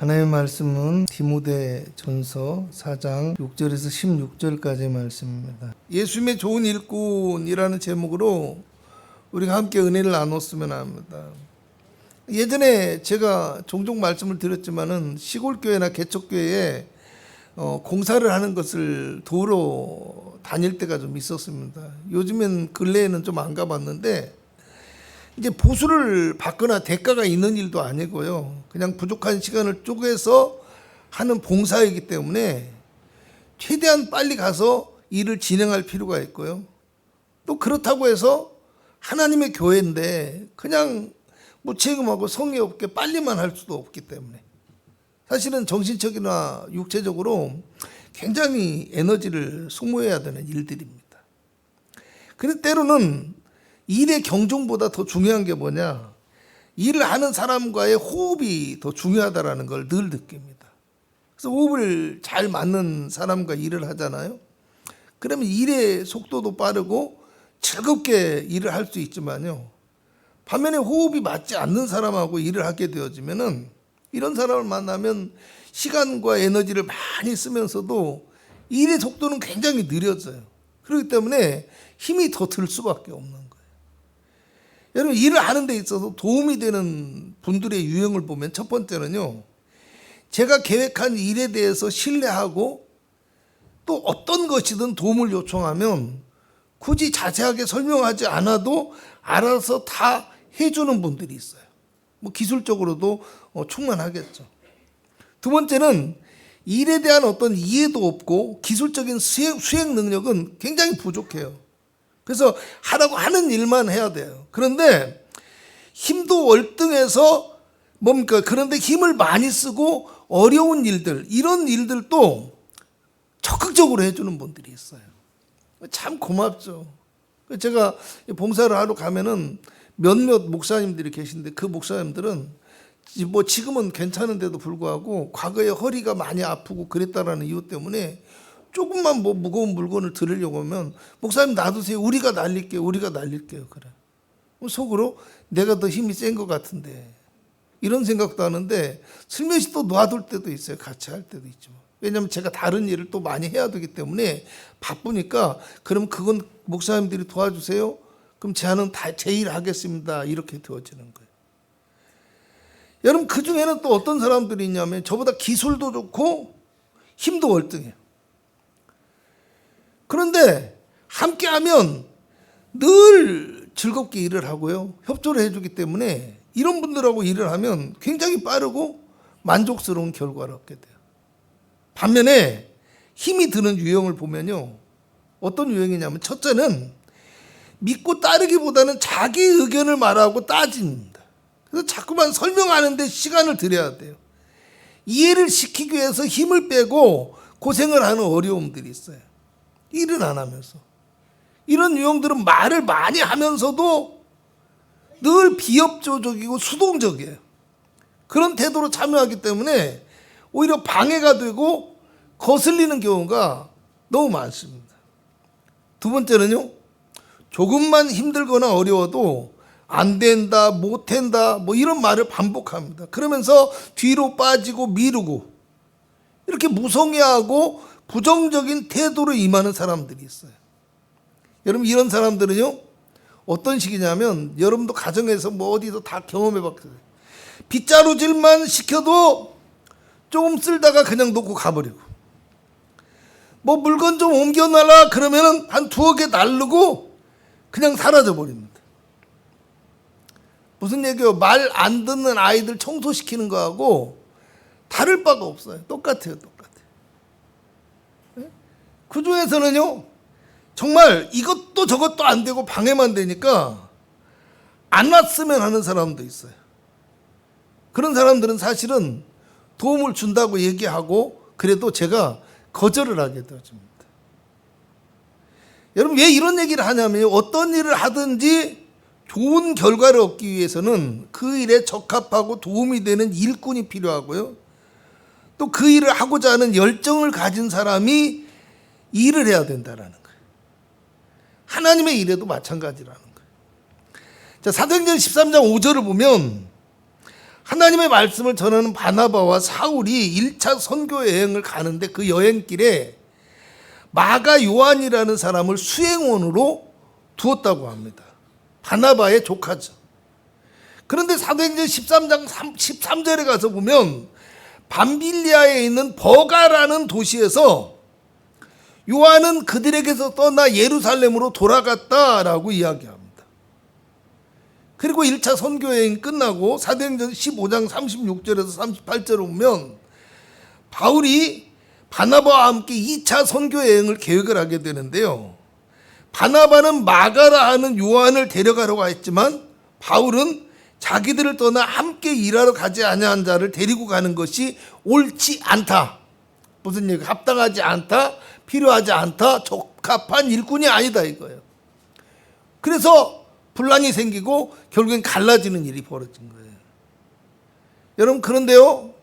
하나님의 말씀은 디모데전서 4장 6절에서 16절까지의 말씀입니다. 예수님의 좋은 일꾼이라는 제목으로 우리가 함께 은혜를 나눴으면 합니다. 예전에 제가 종종 말씀을 드렸지만은 시골교회나 개척교회에 공사를 하는 것을 도우러 다닐 때가 좀 있었습니다. 요즘엔 근래에는 좀 안 가봤는데 이제 보수를 받거나 대가가 있는 일도 아니고요. 그냥 부족한 시간을 쪼개서 하는 봉사이기 때문에 최대한 빨리 가서 일을 진행할 필요가 있고요. 또 그렇다고 해서 하나님의 교회인데 그냥 무책임하고 성의 없게 빨리만 할 수도 없기 때문에 사실은 정신적이나 육체적으로 굉장히 에너지를 소모해야 되는 일들입니다. 그런데 때로는 일의 경중보다 더 중요한 게 뭐냐? 일을 하는 사람과의 호흡이 더 중요하다는 걸 늘 느낍니다. 그래서 호흡을 잘 맞는 사람과 일을 하잖아요. 그러면 일의 속도도 빠르고 즐겁게 일을 할 수 있지만요. 반면에 호흡이 맞지 않는 사람하고 일을 하게 되어지면은 이런 사람을 만나면 시간과 에너지를 많이 쓰면서도 일의 속도는 굉장히 느려져요. 그렇기 때문에 힘이 더 들 수밖에 없는 거예요. 여러분, 일을 하는 데 있어서 도움이 되는 분들의 유형을 보면 첫 번째는요, 제가 계획한 일에 대해서 신뢰하고 또 어떤 것이든 도움을 요청하면 굳이 자세하게 설명하지 않아도 알아서 다 해주는 분들이 있어요. 뭐 기술적으로도 충분하겠죠. 두 번째는 일에 대한 어떤 이해도 없고 기술적인 수행 능력은 굉장히 부족해요. 그래서 하라고 하는 일만 해야 돼요. 그런데 힘도 월등해서 뭡니까? 그런데 힘을 많이 쓰고 어려운 일들, 이런 일들도 적극적으로 해주는 분들이 있어요. 참 고맙죠. 제가 봉사를 하러 가면은 몇몇 목사님들이 계신데 그 목사님들은 뭐 지금은 괜찮은데도 불구하고 과거에 허리가 많이 아프고 그랬다라는 이유 때문에 조금만 뭐 무거운 물건을 들으려고 하면 목사님 놔두세요. 우리가 날릴게요. 그래. 속으로 내가 더 힘이 센 것 같은데 이런 생각도 하는데 슬며시 또 놔둘 때도 있어요. 같이 할 때도 있죠. 왜냐하면 제가 다른 일을 또 많이 해야 되기 때문에 바쁘니까 그럼 그건 목사님들이 도와주세요. 그럼 저는 다 제 일 하겠습니다. 이렇게 되어지는 거예요. 여러분, 그 중에는 또 어떤 사람들이 있냐면 저보다 기술도 좋고 힘도 월등해요. 그런데 함께하면 늘 즐겁게 일을 하고요. 협조를 해주기 때문에 이런 분들하고 일을 하면 굉장히 빠르고 만족스러운 결과를 얻게 돼요. 반면에 힘이 드는 유형을 보면요. 어떤 유형이냐면 첫째는 믿고 따르기보다는 자기 의견을 말하고 따집니다. 그래서 자꾸만 설명하는데 시간을 들여야 돼요. 이해를 시키기 위해서 힘을 빼고 고생을 하는 어려움들이 있어요. 일은 안 하면서. 이런 유형들은 말을 많이 하면서도 늘 비협조적이고 수동적이에요. 그런 태도로 참여하기 때문에 오히려 방해가 되고 거슬리는 경우가 너무 많습니다. 두 번째는요, 조금만 힘들거나 어려워도 안 된다, 못 된다, 뭐 이런 말을 반복합니다. 그러면서 뒤로 빠지고 미루고 이렇게 무성의하고 부정적인 태도로 임하는 사람들이 있어요. 여러분, 이런 사람들은요, 어떤 식이냐면 여러분도 가정에서 뭐 어디서 다 경험해 봤거든요. 빗자루질만 시켜도 조금 쓸다가 그냥 놓고 가버리고, 뭐 물건 좀 옮겨놔라 그러면은 한 두어 개 날르고 그냥 사라져 버립니다. 무슨 얘기예요? 말 안 듣는 아이들 청소시키는 거하고 다를 바가 없어요. 똑같아요. 그 중에서는요, 정말 이것도 저것도 안 되고 방해만 되니까 안 왔으면 하는 사람도 있어요. 그런 사람들은 사실은 도움을 준다고 얘기하고 그래도 제가 거절을 하게 되어집니다. 여러분, 왜 이런 얘기를 하냐면 어떤 일을 하든지 좋은 결과를 얻기 위해서는 그 일에 적합하고 도움이 되는 일꾼이 필요하고요. 또 그 일을 하고자 하는 열정을 가진 사람이 일을 해야 된다라는 거예요. 하나님의 일에도 마찬가지라는 거예요. 자, 사도행전 13장 5절을 보면 하나님의 말씀을 전하는 바나바와 사울이 1차 선교 여행을 가는데 그 여행길에 마가 요한이라는 사람을 수행원으로 두었다고 합니다. 바나바의 조카죠. 그런데 사도행전 13장 13절에 가서 보면 밤빌리아에 있는 버가라는 도시에서 요한은 그들에게서 떠나 예루살렘으로 돌아갔다라고 이야기합니다. 그리고 1차 선교여행이 끝나고 사도행전 15장 36절에서 38절을 보면 바울이 바나바와 함께 2차 선교여행을 계획을 하게 되는데요. 바나바는 마가라 하는 요한을 데려가려고 했지만 바울은 자기들을 떠나 함께 일하러 가지 아니한 자를 데리고 가는 것이 옳지 않다. 무슨 얘기? 합당하지 않다, 필요하지 않다, 적합한 일꾼이 아니다 이거예요. 그래서 분란이 생기고 결국엔 갈라지는 일이 벌어진 거예요. 여러분, 그런데요,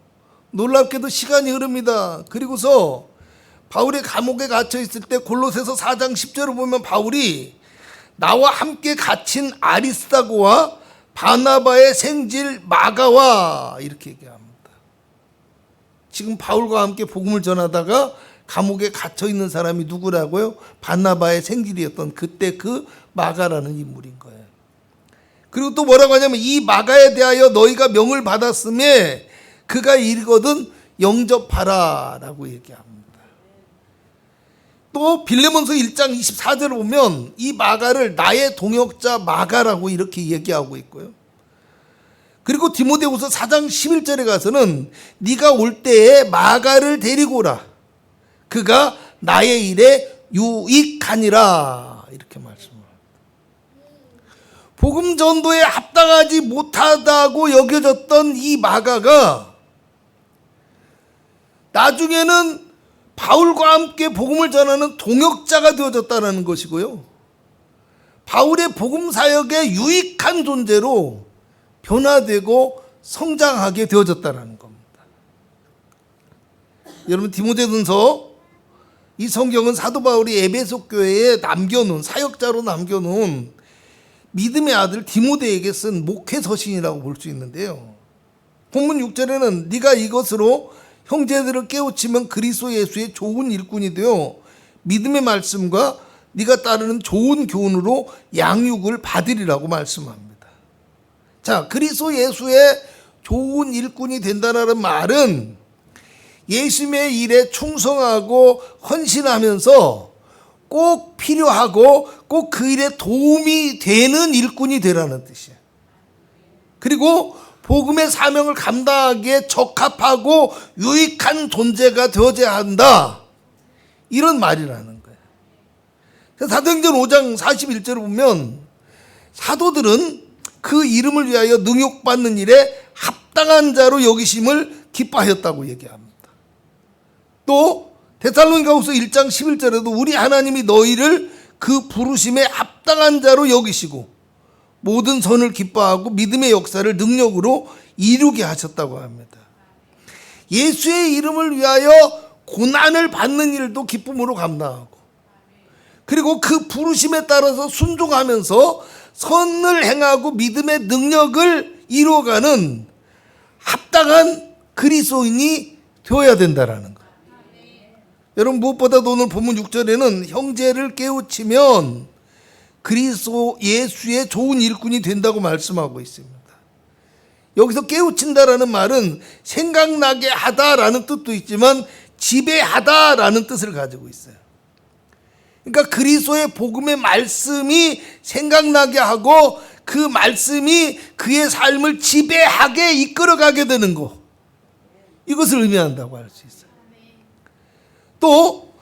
놀랍게도 시간이 흐릅니다. 그리고서 바울이 감옥에 갇혀 있을 때 골로새서 4장 10절을 보면 바울이 나와 함께 갇힌 아리스다고와 바나바의 생질 마가와 이렇게 얘기합니다. 지금 바울과 함께 복음을 전하다가 감옥에 갇혀 있는 사람이 누구라고요? 바나바의 생질이었던 그때 그 마가라는 인물인 거예요. 그리고 또 뭐라고 하냐면 이 마가에 대하여 너희가 명을 받았음에 그가 이르거든 영접하라 라고 얘기합니다. 또 빌레몬서 1장 24절을 보면 이 마가를 나의 동역자 마가라고 이렇게 얘기하고 있고요. 그리고 디모데후서 4장 11절에 가서는 네가 올 때에 마가를 데리고 오라. 그가 나의 일에 유익하니라 이렇게 말씀합니다. 복음 전도에 합당하지 못하다고 여겨졌던 이 마가가 나중에는 바울과 함께 복음을 전하는 동역자가 되어졌다는 것이고요. 바울의 복음 사역에 유익한 존재로 변화되고 성장하게 되어졌다는 겁니다. 여러분, 디모데전서 이 성경은 사도 바울이 에베소 교회에 남겨놓은 사역자로 남겨놓은 믿음의 아들 디모데에게 쓴 목회 서신이라고 볼 수 있는데요. 본문 6절에는 네가 이것으로 형제들을 깨우치면 그리스도 예수의 좋은 일꾼이 되어 믿음의 말씀과 네가 따르는 좋은 교훈으로 양육을 받으리라고 말씀합니다. 자, 그리스도 예수의 좋은 일꾼이 된다는 말은 예수님의 일에 충성하고 헌신하면서 꼭 필요하고 꼭 그 일에 도움이 되는 일꾼이 되라는 뜻이에요. 그리고 복음의 사명을 감당하기에 적합하고 유익한 존재가 되어야 한다. 이런 말이라는 거예요. 사도행전 5장 41절을 보면 사도들은 그 이름을 위하여 능욕받는 일에 합당한 자로 여기심을 기뻐하였다고 얘기합니다. 또 데살로니가후서 1장 11절에도 우리 하나님이 너희를 그 부르심에 합당한 자로 여기시고 모든 선을 기뻐하고 믿음의 역사를 능력으로 이루게 하셨다고 합니다. 예수의 이름을 위하여 고난을 받는 일도 기쁨으로 감당하고 그리고 그 부르심에 따라서 순종하면서 선을 행하고 믿음의 능력을 이루어가는 합당한 그리스도인이 되어야 된다라는 거예요. 여러분, 무엇보다도 오늘 본문 6절에는 형제를 깨우치면 그리스도 예수의 좋은 일꾼이 된다고 말씀하고 있습니다. 여기서 깨우친다라는 말은 생각나게 하다라는 뜻도 있지만 지배하다라는 뜻을 가지고 있어요. 그러니까 그리스도의 복음의 말씀이 생각나게 하고 그 말씀이 그의 삶을 지배하게 이끌어가게 되는 것, 이것을 의미한다고 할 수 있어요. 또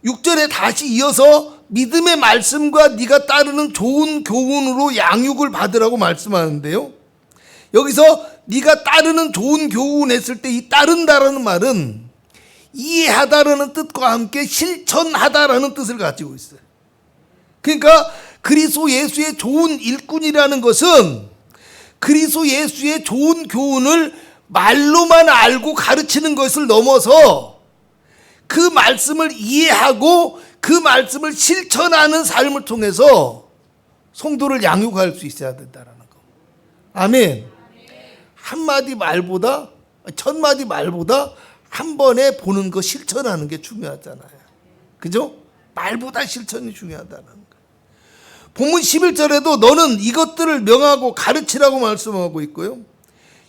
6절에 다시 이어서 믿음의 말씀과 네가 따르는 좋은 교훈으로 양육을 받으라고 말씀하는데요. 여기서 네가 따르는 좋은 교훈 했을 때 이 따른다라는 말은 이해하다라는 뜻과 함께 실천하다라는 뜻을 가지고 있어요. 그러니까 그리스도 예수의 좋은 일꾼이라는 것은 그리스도 예수의 좋은 교훈을 말로만 알고 가르치는 것을 넘어서 그 말씀을 이해하고 그 말씀을 실천하는 삶을 통해서 성도를 양육할 수 있어야 된다는 거. 아멘. 한마디 말보다, 1000마디 말보다 한 번에 보는 거 실천하는 게 중요하잖아요. 그죠? 말보다 실천이 중요하다는 거. 본문 11절에도 너는 이것들을 명하고 가르치라고 말씀하고 있고요.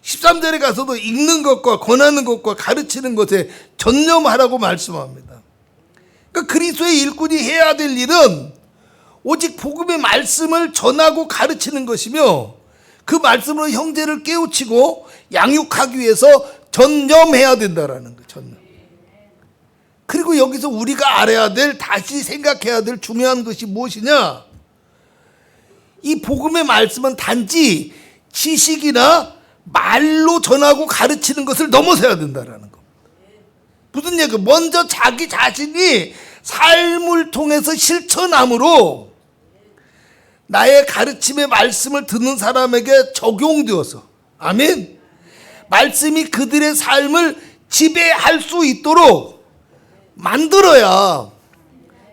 13절에 가서도 읽는 것과 권하는 것과 가르치는 것에 전념하라고 말씀합니다. 그러니까 그리스도의 일꾼이 해야 될 일은 오직 복음의 말씀을 전하고 가르치는 것이며 그 말씀으로 형제를 깨우치고 양육하기 위해서 전념해야 된다라는 거예요. 전념. 그리고 여기서 우리가 알아야 될, 다시 생각해야 될 중요한 것이 무엇이냐? 이 복음의 말씀은 단지 지식이나 말로 전하고 가르치는 것을 넘어서야 된다라는 겁니다. 무슨 얘기예요? 먼저 자기 자신이 삶을 통해서 실천함으로 나의 가르침의 말씀을 듣는 사람에게 적용되어서, 아멘, 말씀이 그들의 삶을 지배할 수 있도록 만들어야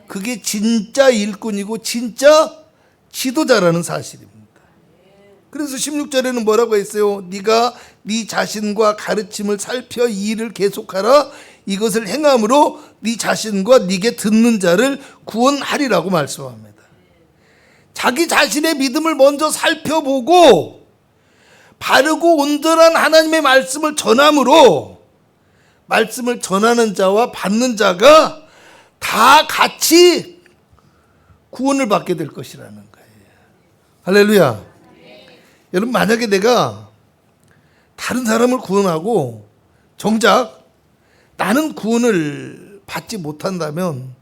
그게 진짜 일꾼이고 진짜 지도자라는 사실입니다. 그래서 16절에는 뭐라고 했어요? 네가 네 자신과 가르침을 살펴 이 일을 계속하라. 이것을 행함으로 네 자신과 네게 듣는 자를 구원하리라고 말씀합니다. 자기 자신의 믿음을 먼저 살펴보고 바르고 온전한 하나님의 말씀을 전함으로 말씀을 전하는 자와 받는 자가 다 같이 구원을 받게 될 것이라는 거예요. 할렐루야. 여러분, 만약에 내가 다른 사람을 구원하고 정작 나는 구원을 받지 못한다면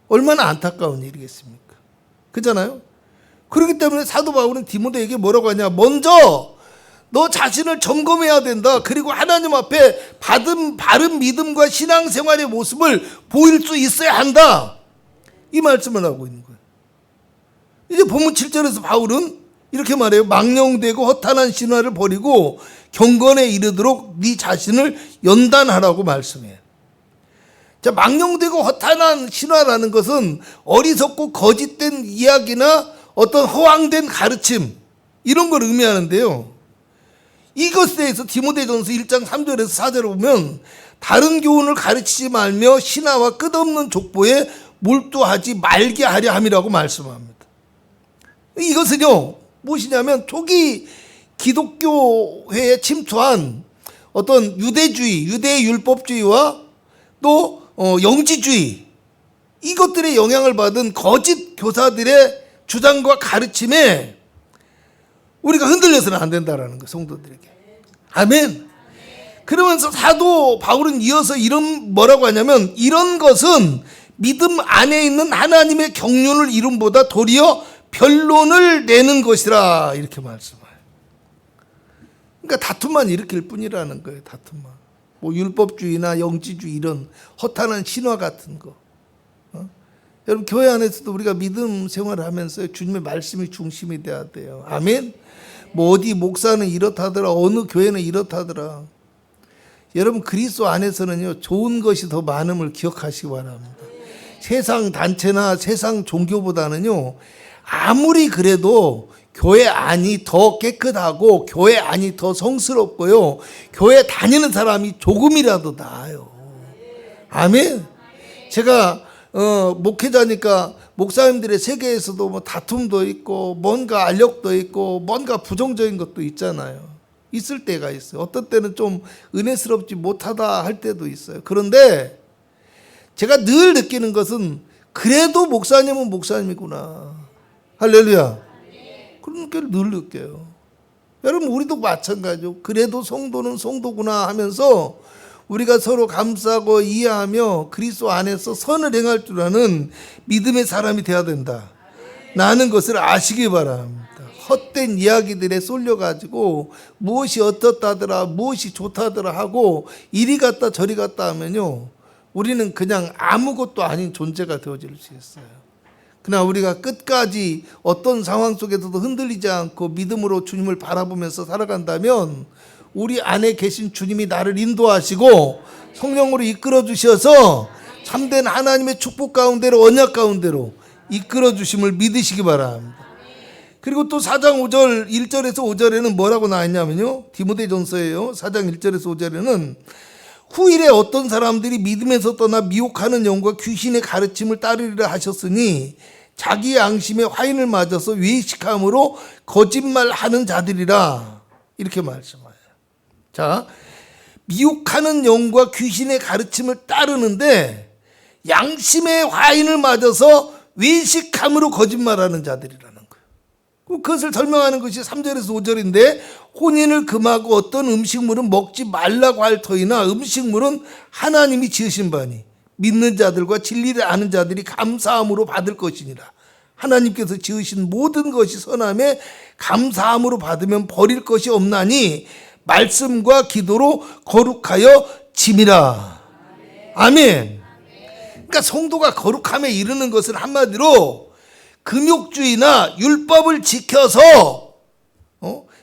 얼마나 안타까운 일이겠습니까? 그렇잖아요? 그렇기 때문에 사도 바울은 디모데에게 뭐라고 하냐? 먼저 너 자신을 점검해야 된다. 그리고 하나님 앞에 받은 바른 믿음과 신앙생활의 모습을 보일 수 있어야 한다. 이 말씀을 하고 있는 거예요. 이제 본문 7절에서 바울은 이렇게 말해요. 망령되고 허탄한 신화를 버리고 경건에 이르도록 네 자신을 연단하라고 말씀해요. 자, 망령되고 허탄한 신화라는 것은 어리석고 거짓된 이야기나 어떤 허황된 가르침, 이런 걸 의미하는데요. 이것에 대해서 디모데전서 1장 3절에서 4절을 보면 다른 교훈을 가르치지 말며 신화와 끝없는 족보에 몰두하지 말게 하려 함이라고 말씀합니다. 이것은요, 무엇이냐면 초기 기독교회에 침투한 어떤 유대주의, 유대의 율법주의와 또 영지주의, 이것들의 영향을 받은 거짓 교사들의 주장과 가르침에 우리가 흔들려서는 안 된다라는 거예요, 성도들에게. 아멘. 그러면서 사도 바울은 이어서 이런 뭐라고 하냐면 이런 것은 믿음 안에 있는 하나님의 경륜을 이룸보다 도리어 변론을 내는 것이라, 이렇게 말씀해요. 그러니까 다툼만 일으킬 뿐이라는 거예요. 다툼만. 뭐 율법주의나 영지주의 이런 허탄한 신화 같은 거. 여러분, 교회 안에서도 우리가 믿음 생활을 하면서 주님의 말씀이 중심이 돼야 돼요. 아멘. 뭐 어디 목사는 이렇다더라, 어느 교회는 이렇다더라. 여러분, 그리스도 안에서는요, 좋은 것이 더 많음을 기억하시기 바랍니다. 세상 단체나 세상 종교보다는요, 아무리 그래도 교회 안이 더 깨끗하고 교회 안이 더 성스럽고요, 교회 다니는 사람이 조금이라도 나아요. 아멘. 제가 목회자니까 목사님들의 세계에서도 뭐 다툼도 있고 뭔가 알력도 있고 뭔가 부정적인 것도 있잖아요. 있을 때가 있어요. 어떤 때는 좀 은혜스럽지 못하다 할 때도 있어요. 그런데 제가 늘 느끼는 것은 그래도 목사님은 목사님이구나. 할렐루야. 그런 걸 늘 느껴요. 여러분, 우리도 마찬가지죠. 그래도 성도는 성도구나 하면서 우리가 서로 감싸고 이해하며 그리스도 안에서 선을 행할 줄 아는 믿음의 사람이 되어야 된다 라는 것을 아시기 바랍니다. 헛된 이야기들에 쏠려가지고 무엇이 어떻다더라, 무엇이 좋다더라 하고 이리 갔다 저리 갔다 하면요, 우리는 그냥 아무것도 아닌 존재가 되어질 수 있어요. 그러나 우리가 끝까지 어떤 상황 속에서도 흔들리지 않고 믿음으로 주님을 바라보면서 살아간다면 우리 안에 계신 주님이 나를 인도하시고 성령으로 이끌어 주셔서 참된 하나님의 축복 가운데로, 언약 가운데로 이끌어 주심을 믿으시기 바랍니다. 그리고 또 4장 5절 1절에서 5절에는 뭐라고 나왔냐면요, 디모데전서예요. 4장 1절에서 5절에는 후일에 어떤 사람들이 믿음에서 떠나 미혹하는 영과 귀신의 가르침을 따르리라 하셨으니 자기 양심의 화인을 맞아서 외식함으로 거짓말하는 자들이라, 이렇게 말씀해요. 자, 미혹하는 영과 귀신의 가르침을 따르는데 양심의 화인을 맞아서 외식함으로 거짓말하는 자들이라는 거예요. 그것을 설명하는 것이 3절에서 5절인데, 혼인을 금하고 어떤 음식물은 먹지 말라고 할 터이나 음식물은 하나님이 지으신 바니 믿는 자들과 진리를 아는 자들이 감사함으로 받을 것이니라. 하나님께서 지으신 모든 것이 선함에 감사함으로 받으면 버릴 것이 없나니 말씀과 기도로 거룩하여 짐이라. 아멘. 그러니까 성도가 거룩함에 이르는 것은 한마디로 금욕주의나 율법을 지켜서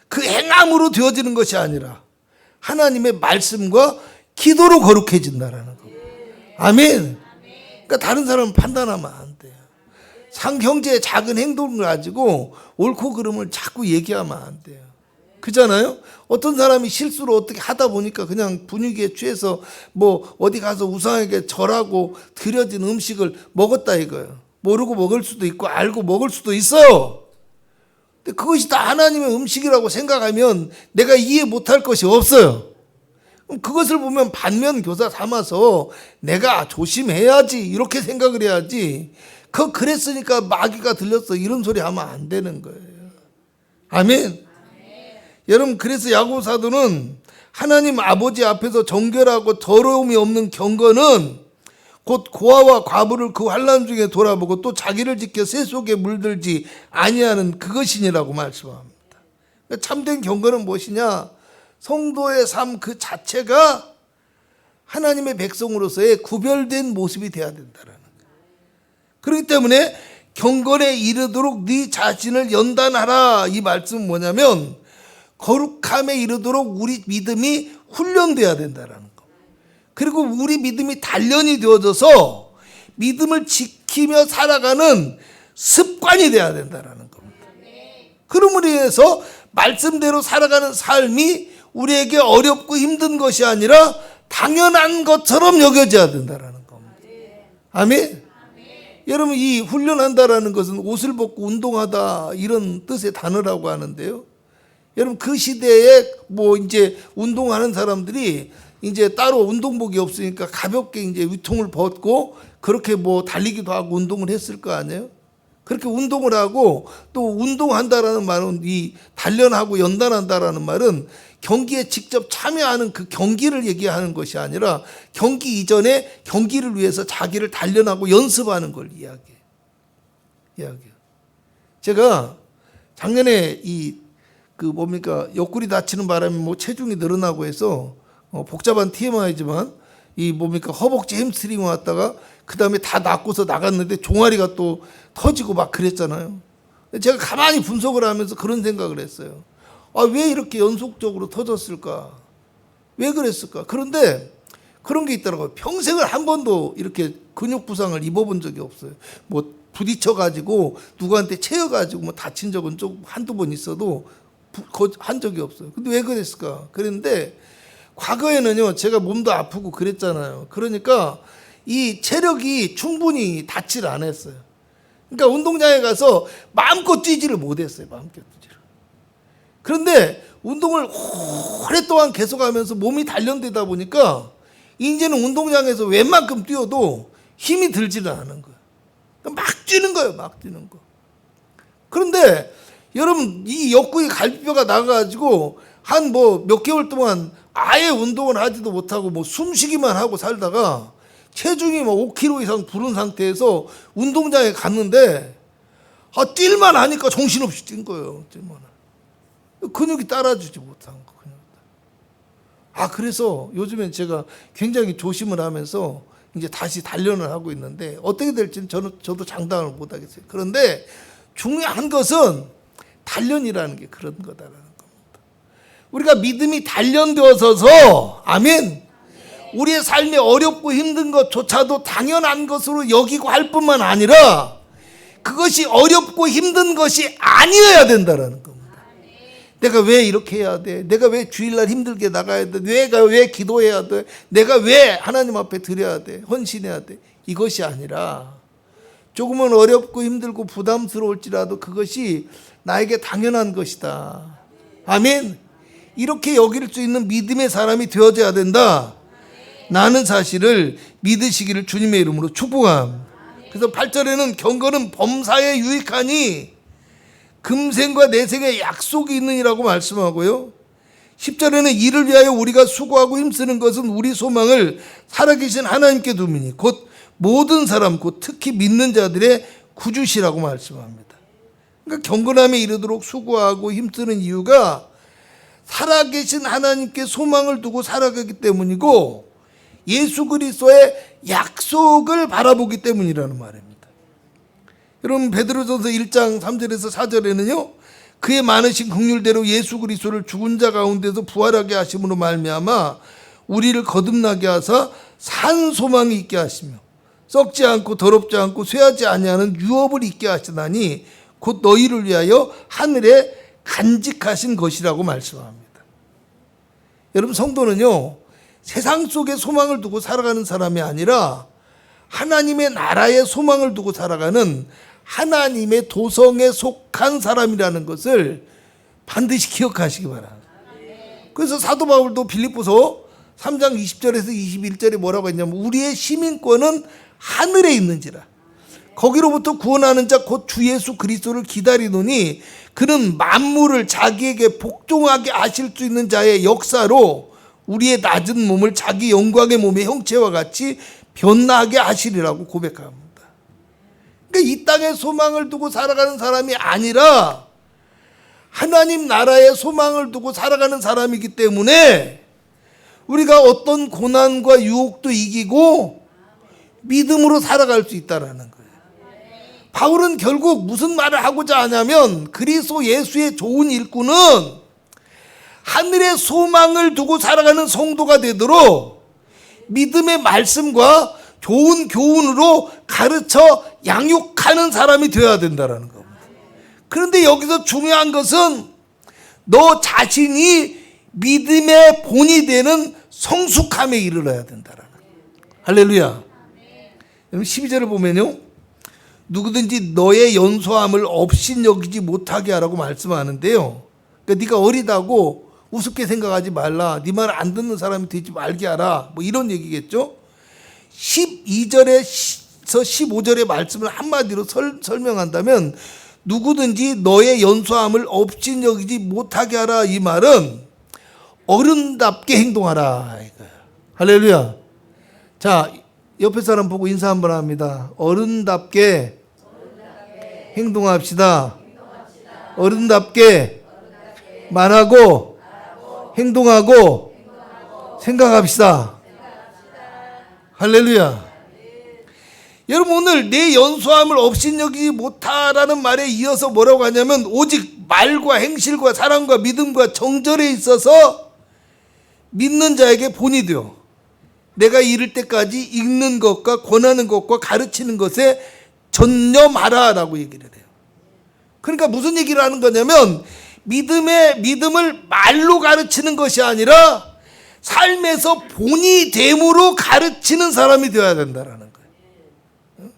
그 행함으로 되어지는 것이 아니라 하나님의 말씀과 기도로 거룩해진다라는 거. 아멘. 그러니까 다른 사람은 판단하면 안 돼요. 형제의 작은 행동을 가지고 옳고 그름을 자꾸 얘기하면 안 돼요. 그잖아요. 어떤 사람이 실수로 어떻게 하다 보니까 그냥 분위기에 취해서 뭐 어디 가서 우상에게 절하고 드려진 음식을 먹었다 이거예요. 모르고 먹을 수도 있고 알고 먹을 수도 있어요. 근데 그것이 다 하나님의 음식이라고 생각하면 내가 이해 못할 것이 없어요. 그럼 그것을 보면 반면교사 삼아서 내가 조심해야지 이렇게 생각을 해야지, 그랬으니까 마귀가 들렸어 이런 소리 하면 안 되는 거예요. 아멘. 여러분, 그래서 야고보 사도는 하나님 아버지 앞에서 정결하고 더러움이 없는 경건은 곧 고아와 과부를 그 환난 중에 돌아보고 또 자기를 지켜 새 속에 물들지 아니하는 그것이니라고 말씀합니다. 참된 경건은 무엇이냐? 성도의 삶 그 자체가 하나님의 백성으로서의 구별된 모습이 되어야 된다는 거예요. 그렇기 때문에 경건에 이르도록 네 자신을 연단하라, 이 말씀은 뭐냐면 거룩함에 이르도록 우리 믿음이 훈련돼야 된다는 거. 그리고 우리 믿음이 단련이 되어져서 믿음을 지키며 살아가는 습관이 돼야 된다는 겁니다. 그러므로 인해서 말씀대로 살아가는 삶이 우리에게 어렵고 힘든 것이 아니라 당연한 것처럼 여겨져야 된다는 겁니다. 아멘. 여러분, 이 훈련한다라는 것은 옷을 벗고 운동하다 이런 뜻의 단어라고 하는데요. 여러분, 그 시대에 뭐 이제 운동하는 사람들이 이제 따로 운동복이 없으니까 가볍게 이제 위통을 벗고 그렇게 뭐 달리기도 하고 운동을 했을 거 아니에요? 그렇게 운동을 하고, 또 운동한다라는 말은 이 단련하고 연단한다라는 말은 경기에 직접 참여하는 그 경기를 얘기하는 것이 아니라 경기 이전에 경기를 위해서 자기를 단련하고 연습하는 걸 이야기해요. 제가 작년에 옆구리 다치는 바람에 뭐 체중이 늘어나고 해서 복잡한 TMI지만 허벅지 햄스트링 왔다가 그 다음에 다 낫고서 나갔는데 종아리가 또 터지고 막 그랬잖아요. 제가 가만히 분석을 하면서 그런 생각을 했어요. 왜 이렇게 연속적으로 터졌을까? 왜 그랬을까? 그런데 그런 게 있더라고요. 평생을 한 번도 이렇게 근육 부상을 입어본 적이 없어요. 뭐 부딪혀가지고 누구한테 채여가지고 뭐 다친 적은 좀 한두 번 있어도 한 적이 없어요. 근데 왜 그랬을까? 그런데 과거에는요, 제가 몸도 아프고 그랬잖아요. 그러니까 이 체력이 충분히 닿지를 않았어요. 그러니까 운동장에 가서 마음껏 뛰지를 못했어요. 마음껏 뛰지를. 그런데 운동을 오랫동안 계속하면서 몸이 단련되다 보니까 이제는 운동장에서 웬만큼 뛰어도 힘이 들지는 않은 거예요. 막 뛰는 거예요. 막 뛰는 거. 그런데 여러분, 이 옆구리 갈비뼈가 나가가지고 한 몇 개월 동안 아예 운동을 하지도 못하고 뭐 숨쉬기만 하고 살다가 체중이 5kg 이상 부른 상태에서 운동장에 갔는데 뛸만 하니까 정신없이 뛴 거예요. 근육이 따라주지 못한 거. 그래서 요즘엔 제가 굉장히 조심을 하면서 이제 다시 단련을 하고 있는데 어떻게 될지는 저도 장담을 못 하겠어요. 그런데 중요한 것은 단련이라는 게 그런 거다라는 겁니다. 우리가 믿음이 단련되어서, 아멘, 우리의 삶에 어렵고 힘든 것조차도 당연한 것으로 여기고 할 뿐만 아니라 그것이 어렵고 힘든 것이 아니어야 된다라는 겁니다. 내가 왜 이렇게 해야 돼? 내가 왜 주일날 힘들게 나가야 돼? 내가 왜 기도해야 돼? 내가 왜 하나님 앞에 드려야 돼? 헌신해야 돼? 이것이 아니라 조금은 어렵고 힘들고 부담스러울지라도 그것이 나에게 당연한 것이다. 아멘. 이렇게 여길 수 있는 믿음의 사람이 되어져야 된다. 나는 사실을 믿으시기를 주님의 이름으로 축복함. 그래서 8절에는 경건은 범사에 유익하니 금생과 내생에 약속이 있느니라고 말씀하고요. 10절에는 이를 위하여 우리가 수고하고 힘쓰는 것은 우리 소망을 살아계신 하나님께 두미니 곧 모든 사람 곧 특히 믿는 자들의 구주시라고 말씀합니다. 그러니까 경건함에 이르도록 수고하고 힘쓰는 이유가 살아계신 하나님께 소망을 두고 살아가기 때문이고 예수 그리스도의 약속을 바라보기 때문이라는 말입니다. 여러분 베드로전서 1장 3절에서 4절에는요. 그의 많으신 긍휼대로 예수 그리스도를 죽은 자 가운데서 부활하게 하심으로 말미암아 우리를 거듭나게 하사 산 소망이 있게 하시며 썩지 않고 더럽지 않고 쇠하지 아니하는 유업을 있게 하시다니 곧 너희를 위하여 하늘에 간직하신 것이라고 말씀합니다. 여러분 성도는요. 세상 속에 소망을 두고 살아가는 사람이 아니라 하나님의 나라에 소망을 두고 살아가는 하나님의 도성에 속한 사람이라는 것을 반드시 기억하시기 바랍니다. 그래서 사도 바울도 빌립보서 3장 20절에서 21절에 뭐라고 했냐면 우리의 시민권은 하늘에 있는지라 거기로부터 구원하는 자 곧 주 예수 그리스도를 기다리노니 그는 만물을 자기에게 복종하게 하실 수 있는 자의 역사로 우리의 낮은 몸을 자기 영광의 몸의 형체와 같이 변나게 하시리라고 고백합니다. 그러니까 이 땅에 소망을 두고 살아가는 사람이 아니라 하나님 나라에 소망을 두고 살아가는 사람이기 때문에 우리가 어떤 고난과 유혹도 이기고 믿음으로 살아갈 수 있다는 거예요. 바울은 결국 무슨 말을 하고자 하냐면 그리스도 예수의 좋은 일꾼은 하늘의 소망을 두고 살아가는 성도가 되도록 믿음의 말씀과 좋은 교훈으로 가르쳐 양육하는 사람이 되어야 된다는 겁니다. 그런데 여기서 중요한 것은 너 자신이 믿음의 본이 되는 성숙함에 이르러야 된다는 거예요. 할렐루야. 여러분 12절을 보면요. 누구든지 너의 연소함을 업신여기지 못하게 하라고 말씀하는데요. 그러니까 네가 어리다고 우습게 생각하지 말라. 네 말 안 듣는 사람이 되지 말게 하라. 뭐 이런 얘기겠죠. 12절에서 15절의 말씀을 한마디로 설명한다면 누구든지 너의 연소함을 업신여기지 못하게 하라. 이 말은 어른답게 행동하라. 이거예요. 할렐루야. 자, 옆에 사람 보고 인사 한번 합니다. 어른답게 행동합시다. 어른답게 말하고 행동하고 생각합시다. 할렐루야. 여러분 오늘 내 연소함을 업신여기지 못하라는 말에 이어서 뭐라고 하냐면 오직 말과 행실과 사랑과 믿음과 정절에 있어서 믿는 자에게 본이 되어 내가 이를 때까지 읽는 것과 권하는 것과 가르치는 것에 전념하라라고 얘기를 해요. 그러니까 무슨 얘기를 하는 거냐면 믿음을 말로 가르치는 것이 아니라 삶에서 본이 됨으로 가르치는 사람이 되어야 된다는 거예요.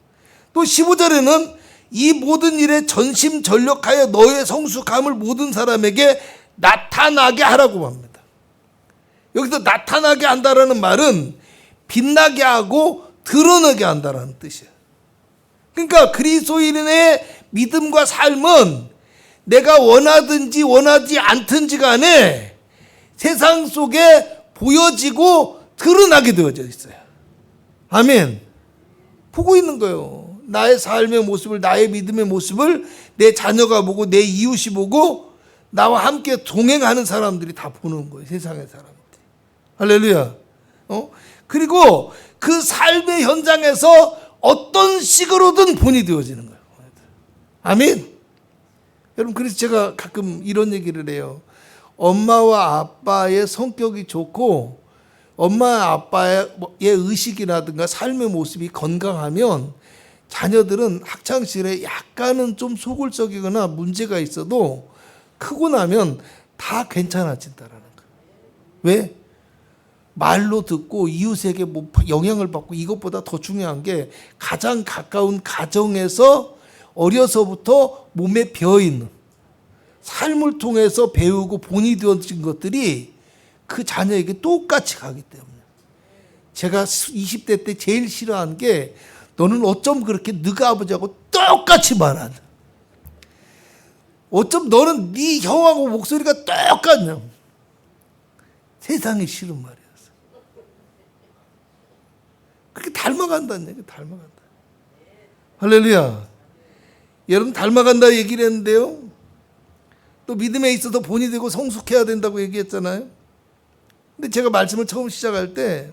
또 15절에는 이 모든 일에 전심전력하여 너의 성숙함을 모든 사람에게 나타나게 하라고 합니다. 여기서 나타나게 한다라는 말은 빛나게 하고 드러나게 한다는 뜻이에요. 그러니까 그리스도인의 믿음과 삶은 내가 원하든지 원하지 않든지 간에 세상 속에 보여지고 드러나게 되어져 있어요. 아멘. 보고 있는 거예요. 나의 삶의 모습을, 나의 믿음의 모습을 내 자녀가 보고 내 이웃이 보고 나와 함께 동행하는 사람들이 다 보는 거예요. 세상의 사람들. 할렐루야. 그리고 그 삶의 현장에서 어떤 식으로든 본이 되어지는 거예요. 아멘. 여러분 그래서 제가 가끔 이런 얘기를 해요. 엄마와 아빠의 성격이 좋고 엄마 아빠의 의식이라든가 삶의 모습이 건강하면 자녀들은 학창시절에 약간은 좀 소굴적이거나 문제가 있어도 크고 나면 다 괜찮아진다라는 거예요. 왜? 말로 듣고 이웃에게 뭐 영향을 받고, 이것보다 더 중요한 게 가장 가까운 가정에서 어려서부터 몸에 배어있는 삶을 통해서 배우고 본이 되어진 것들이 그 자녀에게 똑같이 가기 때문에, 제가 20대 때 제일 싫어한 게, 너는 어쩜 그렇게 너가 아버지하고 똑같이 말하냐, 어쩜 너는 네 형하고 목소리가 똑같냐. 세상에 싫은 말이었어. 그렇게 닮아간다는 얘기, 닮아간다. 할렐루야. 여러분, 닮아간다 얘기를 했는데요, 또 믿음에 있어서 본이 되고 성숙해야 된다고 얘기했잖아요. 근데 제가 말씀을 처음 시작할 때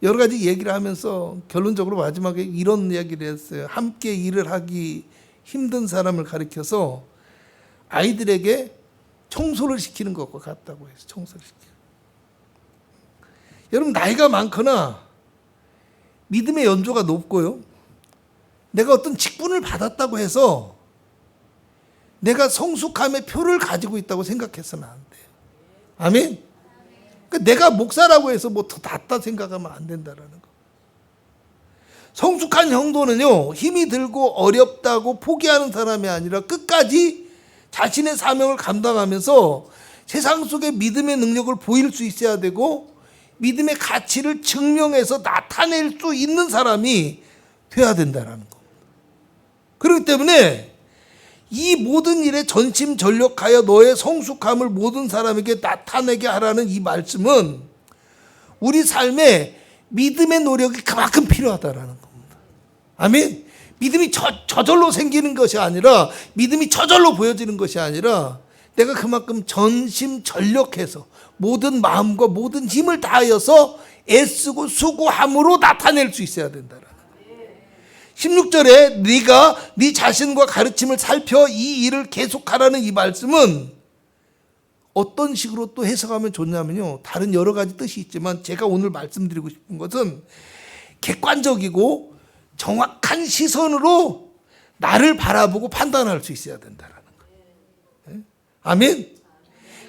여러 가지 얘기를 하면서 결론적으로 마지막에 이런 이야기를 했어요. 함께 일을 하기 힘든 사람을 가리켜서 아이들에게 청소를 시키는 것과 같다고 해서 청소를 시키는. 여러분, 나이가 많거나 믿음의 연조가 높고요, 내가 어떤 직분을 받았다고 해서 내가 성숙함의 표를 가지고 있다고 생각해서는 안 돼요. 아멘? 그러니까 내가 목사라고 해서 뭐 더 낫다 생각하면 안 된다라는 거. 성숙한 형도는요, 힘이 들고 어렵다고 포기하는 사람이 아니라 끝까지 자신의 사명을 감당하면서 세상 속에 믿음의 능력을 보일 수 있어야 되고, 믿음의 가치를 증명해서 나타낼 수 있는 사람이 돼야 된다라는 겁니다. 그렇기 때문에 이 모든 일에 전심전력하여 너의 성숙함을 모든 사람에게 나타내게 하라는 이 말씀은 우리 삶에 믿음의 노력이 그만큼 필요하다라는 겁니다. 아멘. 믿음이 저절로 생기는 것이 아니라, 믿음이 저절로 보여지는 것이 아니라, 내가 그만큼 전심전력해서 모든 마음과 모든 힘을 다하여서 애쓰고 수고함으로 나타낼 수 있어야 된다라는 거예요. 16절에 네가 네 자신과 가르침을 살펴 이 일을 계속하라는 이 말씀은 어떤 식으로 또 해석하면 좋냐면요, 다른 여러 가지 뜻이 있지만 제가 오늘 말씀드리고 싶은 것은 객관적이고 정확한 시선으로 나를 바라보고 판단할 수 있어야 된다라는 거예요. 아멘.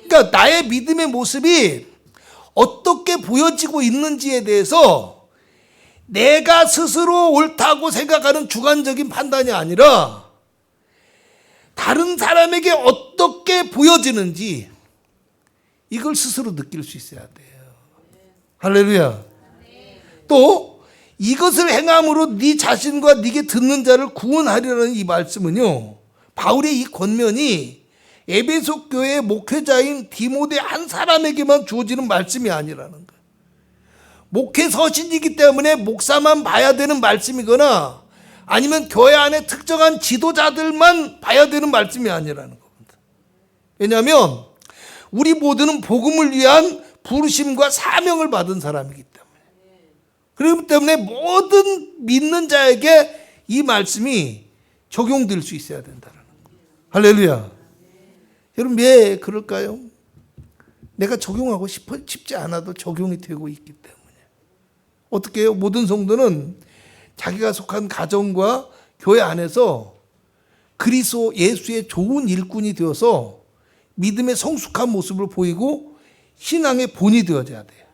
그러니까 나의 믿음의 모습이 어떻게 보여지고 있는지에 대해서 내가 스스로 옳다고 생각하는 주관적인 판단이 아니라 다른 사람에게 어떻게 보여지는지 이걸 스스로 느낄 수 있어야 돼요. 할렐루야. 또 이것을 행함으로 네 자신과 네게 듣는 자를 구원하리라는 이 말씀은요, 바울의 이 권면이 에베소 교회의 목회자인 디모데 한 사람에게만 주어지는 말씀이 아니라는 거예요. 목회 서신이기 때문에 목사만 봐야 되는 말씀이거나 아니면 교회 안에 특정한 지도자들만 봐야 되는 말씀이 아니라는 겁니다. 왜냐하면 우리 모두는 복음을 위한 부르심과 사명을 받은 사람이기 때문에, 그렇기 때문에 모든 믿는 자에게 이 말씀이 적용될 수 있어야 된다는 거예요. 할렐루야. 여러분, 왜 그럴까요? 내가 적용하고 싶지 않아도 적용이 되고 있기 때문에. 어떻게 해요? 모든 성도는 자기가 속한 가정과 교회 안에서 그리스도 예수의 좋은 일꾼이 되어서 믿음의 성숙한 모습을 보이고 신앙의 본이 되어져야 돼요.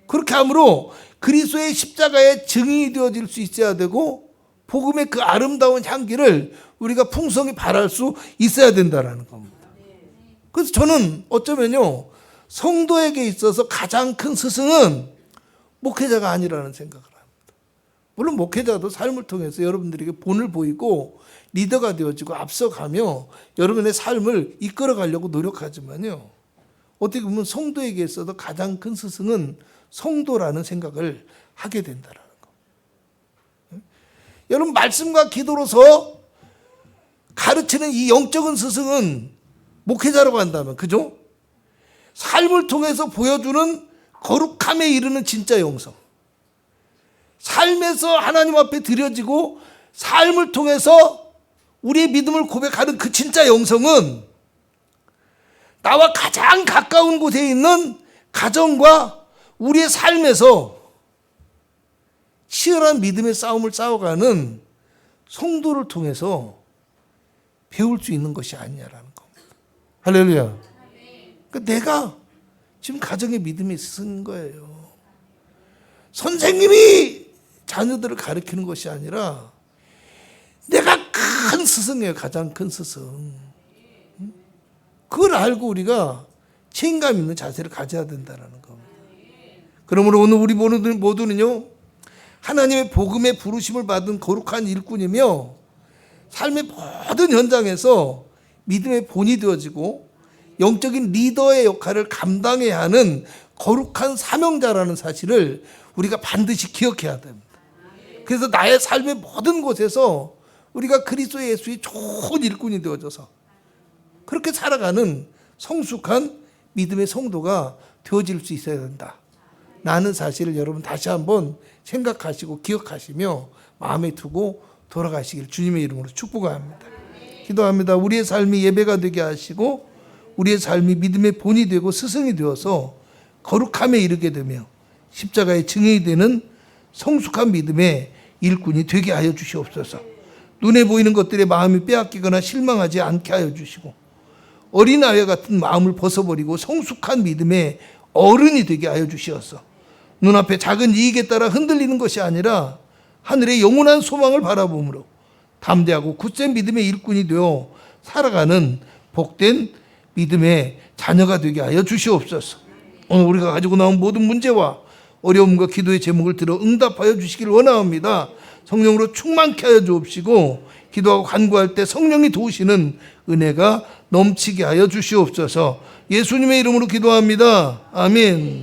그렇게 함으로 그리스도의 십자가의 증인이 되어질 수 있어야 되고, 복음의 그 아름다운 향기를 우리가 풍성히 발할 수 있어야 된다는 겁니다. 그래서 저는 어쩌면요, 성도에게 있어서 가장 큰 스승은 목회자가 아니라는 생각을 합니다. 물론 목회자도 삶을 통해서 여러분들에게 본을 보이고 리더가 되어지고 앞서가며 여러분의 삶을 이끌어가려고 노력하지만요, 어떻게 보면 성도에게 있어서 가장 큰 스승은 성도라는 생각을 하게 된다는 거. 여러분, 말씀과 기도로서 가르치는 이 영적인 스승은 목회자라고 한다면, 그죠? 삶을 통해서 보여주는 거룩함에 이르는 진짜 영성, 삶에서 하나님 앞에 드려지고 삶을 통해서 우리의 믿음을 고백하는 그 진짜 영성은 나와 가장 가까운 곳에 있는 가정과 우리의 삶에서 치열한 믿음의 싸움을 싸워가는 성도를 통해서 배울 수 있는 것이 아니냐라는 겁니다. 할렐루야. 그러니까 내가 지금 가정의 믿음이 있는 거예요. 선생님이 자녀들을 가르치는 것이 아니라 내가 큰 스승이에요. 가장 큰 스승. 그걸 알고 우리가 책임감 있는 자세를 가져야 된다는 겁니다. 그러므로 오늘 우리 모두는요, 하나님의 복음의 부르심을 받은 거룩한 일꾼이며 삶의 모든 현장에서 믿음의 본이 되어지고 영적인 리더의 역할을 감당해야 하는 거룩한 사명자라는 사실을 우리가 반드시 기억해야 됩니다. 그래서 나의 삶의 모든 곳에서 우리가 그리스도 예수의 좋은 일꾼이 되어져서 그렇게 살아가는 성숙한 믿음의 성도가 되어질 수 있어야 된다 라는 사실을 여러분 다시 한번 생각하시고 기억하시며 마음에 두고 돌아가시길 주님의 이름으로 축복합니다. 기도합니다. 우리의 삶이 예배가 되게 하시고 우리의 삶이 믿음의 본이 되고 스승이 되어서 거룩함에 이르게 되며 십자가의 증인이 되는 성숙한 믿음의 일꾼이 되게 하여 주시옵소서. 눈에 보이는 것들에 마음이 빼앗기거나 실망하지 않게 하여 주시고 어린아이와 같은 마음을 벗어버리고 성숙한 믿음의 어른이 되게 하여 주시옵소서. 눈앞에 작은 이익에 따라 흔들리는 것이 아니라 하늘의 영원한 소망을 바라보므로 담대하고 굳센 믿음의 일꾼이 되어 살아가는 복된 믿음의 자녀가 되게 하여 주시옵소서. 오늘 우리가 가지고 나온 모든 문제와 어려움과 기도의 제목을 들어 응답하여 주시기를 원하옵니다. 성령으로 충만케 하여 주옵시고 기도하고 간구할 때 성령이 도우시는 은혜가 넘치게 하여 주시옵소서. 예수님의 이름으로 기도합니다. 아멘.